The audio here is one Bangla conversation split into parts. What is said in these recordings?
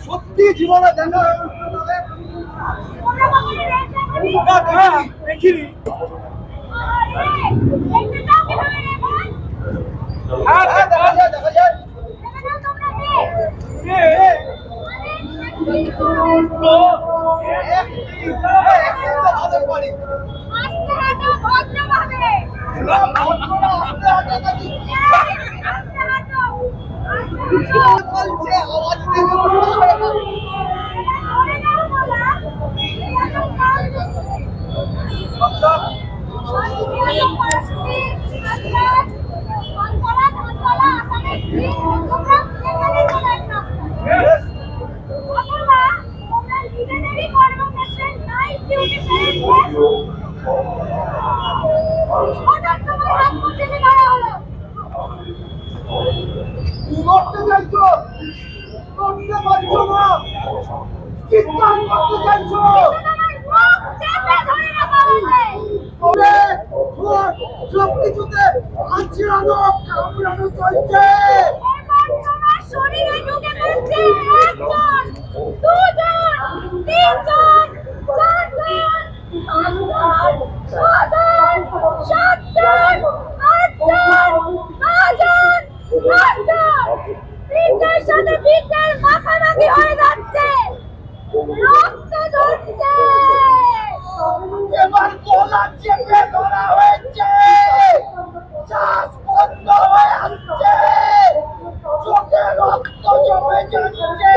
সত্যি জীবনে দেখা দেখিনি। সবকিছুতে আঁচড়ানো কামড়ানো চলছে। শরীরে ঢুকে পড়ছে একজন, দুজন, তিনজন, চারজন, পাঁচজন, ছজন, সাতজন, আটজন, নজন, দশজন। বৃদ্ধের সাথে বৃদ্ধের মাখামাখি হয়ে যাচ্ছে, রক্ত ঝরছে। এবার গলা চেপে ধরা হয়েছে, শ্বাস বন্ধ হয়ে আসছে, চোখে রক্ত জমে যাচ্ছে।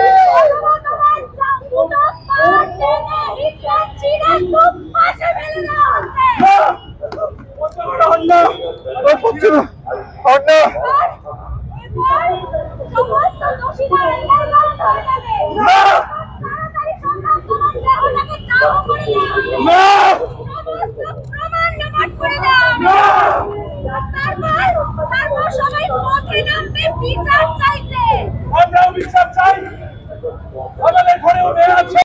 আমরাও বিচার চাই, আমাদের ঘরেও মেয়ে আছে।